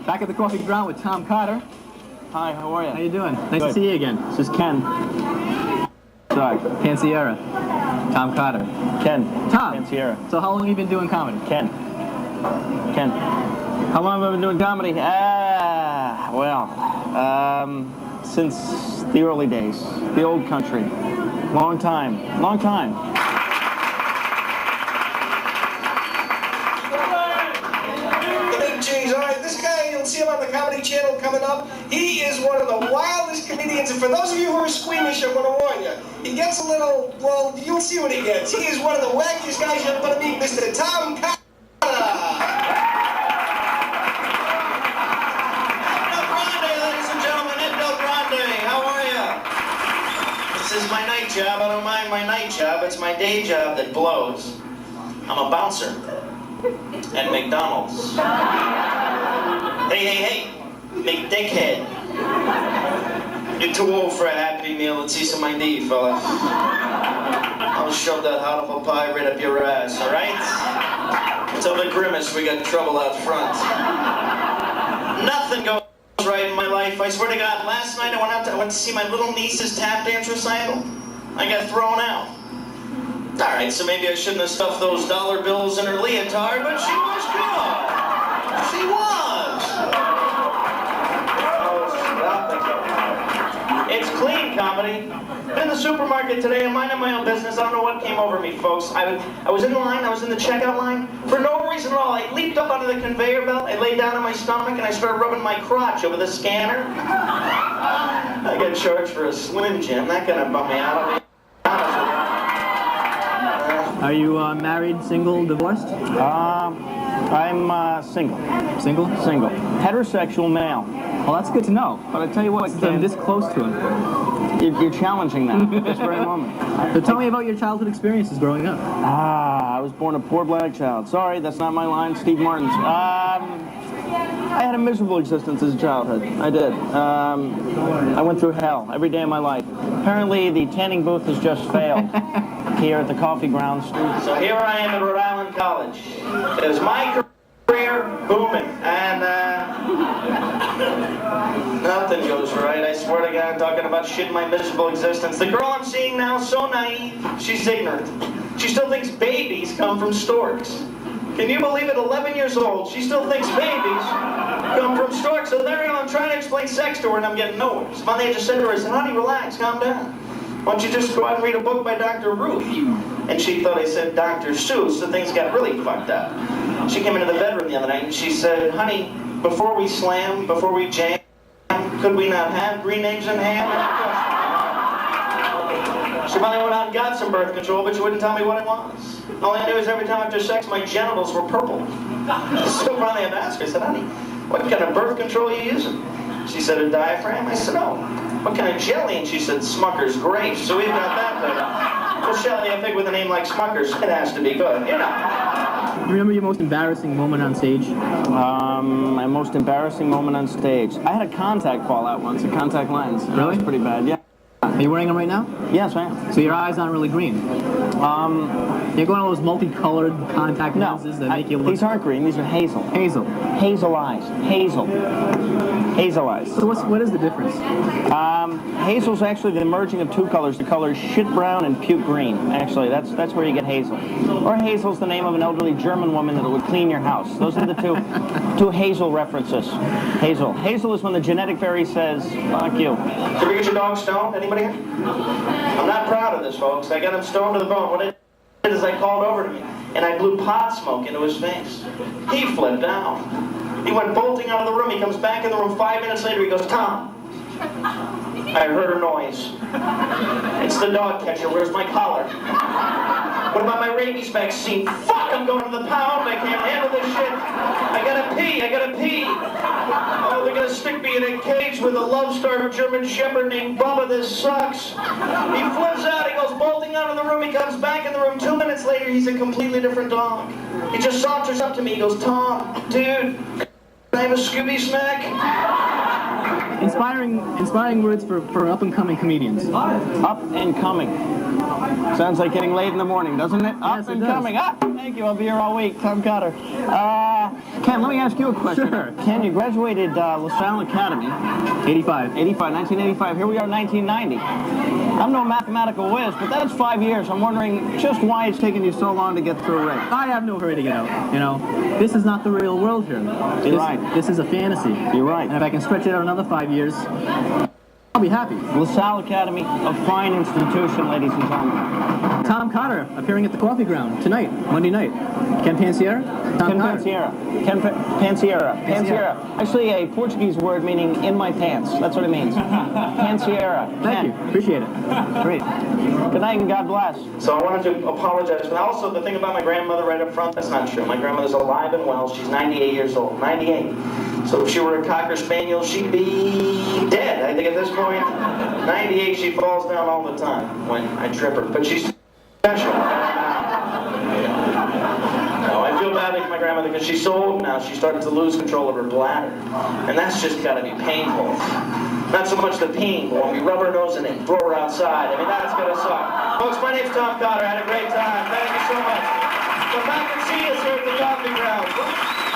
Back at the Coffee Ground with Tom Cotter. Hi, how are you? How you doing? Nice Good. to see you again. This is Ken. Sorry. Ken Sierra. Tom Cotter. Ken. Tom. Ken Sierra. So how long have you been doing comedy? Ken. Ken. How long have I been doing comedy? Since the early days. The old country. Long time. Long time. Jeez, all right, this guy, you'll see him on the Comedy Channel coming up. He is one of the wildest comedians, and for those of you who are squeamish, I'm going to warn you. He gets a little, well, you'll see what he gets. He is one of the wackiest guys you're going to meet, Mr. Tom Cotter. Ladies and gentlemen, Ed Grande, how are you? This is my night job. I don't mind my night job. It's my day job that blows. I'm a bouncer at McDonald's. Hey, McDickhead. You're too old for a Happy Meal. Let's see some ID, fella. I'll shove that hot apple pie right up your ass, all right? Tell the grimace we got trouble out front. Nothing goes right in my life. I swear to God, last night I went to see my little niece's tap dance recital. I got thrown out. All right, so maybe I shouldn't have stuffed those dollar bills in her leotard, but she was good. She was. Oh, it's clean comedy. Been in the supermarket today. I'm minding my own business. I don't know what came over me, folks. I was in the line. I was in the checkout line. For no reason at all, I leaped up onto the conveyor belt. I laid down on my stomach, and I started rubbing my crotch over the scanner. I got charged for a Slim Jim. That kind of bummed me out of it. Are you married, single, divorced? I'm single. Single? Single. Heterosexual male. Well, that's good to know. But I tell you what, I'm this close to him. You're challenging that at this very moment. So tell me about your childhood experiences growing up. I was born a poor black child. Sorry, that's not my line. Steve Martin's. I had a miserable existence as a childhood. I did. I went through hell every day of my life. Apparently, the tanning booth has just failed here at the Coffee Grounds. So here I am at Rhode Island College. It was my career booming, and nothing goes right. I swear to God, I'm talking about shit in my miserable existence. The girl I'm seeing now, so naive, she's ignorant. She still thinks babies come from storks. Can you believe it? 11 years old, she still thinks babies come from storks. So there I'm trying to explain sex to her, and I'm getting nowhere. So finally I just said to her, I said, honey, relax, calm down. Why don't you just go out and read a book by Dr. Ruth? And she thought I said Dr. Seuss, so things got really fucked up. She came into the bedroom the other night and she said, honey, before we slam, before we jam, could we not have green eggs and ham? She finally went out and got some birth control, but she wouldn't tell me what it was. All I knew is every time after sex, my genitals were purple. So finally I asked her, I said, honey, what kind of birth control are you using? She said, a diaphragm? I said, oh. What kind of jelly? And she said, Smucker's Grapes. So we've got that better. Well, Shelley, I think with a name like Smucker's, it has to be good, you know. Remember your most embarrassing moment on stage? My most embarrassing moment on stage. I had a contact fall out once, a contact lens. Really? That was pretty bad, yeah. Are you wearing them right now? Yes, I am. So your eyes aren't really green? You're going all those multicolored contact lenses that make you look... These aren't green, these are hazel. Hazel. Hazel eyes. Hazel. Hazel eyes. So what is the difference? Hazel's actually the merging of two colors. The colors shit brown and puke green. Actually, that's where you get hazel. Or hazel's the name of an elderly German woman that would clean your house. Those are the two hazel references. Hazel. Hazel is when the genetic fairy says, fuck you. Did you get your dog stoned? Anybody here? I'm not proud of this, folks. I got him stoned to the bone. What I did is I called over to me, and I blew pot smoke into his face. He flipped out. He went bolting out of the room. He comes back in the room 5 minutes later. He goes, Tom, I heard a noise. It's the dog catcher. Where's my collar? What about my rabies vaccine? Fuck, I'm going to the pound. I can't handle this shit. I gotta pee. Oh, they're gonna stick me in a cage with a love-starved German shepherd named Bubba. This sucks. He flips out. He goes bolting out of the room. He comes back in the room 2 minutes later. He's a completely different dog. He just saunters up to me. He goes, Tom, dude, can I have a Scooby snack? Inspiring words for up-and-coming comedians. Up and coming. Sounds like getting late in the morning, doesn't it? Up Yes, it and does. coming. Ah, thank you. I'll be here all week. Tom Cotter. Ken, let me ask you a question. Sure. Ken, you graduated LaSalle Academy, 85. 1985. Here we are, 1990. I'm no mathematical whiz, but that's 5 years. I'm wondering just why it's taken you so long to get through Rick. I have no hurry to get out. You know, this is not the real world here. You're right. This is a fantasy. You're right. And if I can stretch it out another 5 years, I'll be happy. LaSalle Academy, a fine institution, ladies and gentlemen. Tom Cotter appearing at the Coffee Ground tonight, Monday night. Ken Pansiera? Tom Ken Cotter. Pansiera. Pansiera. Actually, a Portuguese word meaning in my pants. That's what it means. Pansiera. Thank you. Appreciate it. Great. Good night and God bless. So I wanted to apologize. But also, the thing about my grandmother right up front, that's not true. My grandmother's alive and well. She's 98 years old. 98. So if she were a Cocker Spaniel, she'd be dead. I think at this point, 98, she falls down all the time when I trip her. But she's special. No, I feel badly for my grandmother because she's so old now. She's starting to lose control of her bladder. And that's just got to be painful. Not so much the pain, but when we rub her nose in it and throw her outside. I mean, that's going to suck. Folks, my name's Tom Cotter. I had a great time. Thank you so much. Come back and see us here at the Coffee Ground.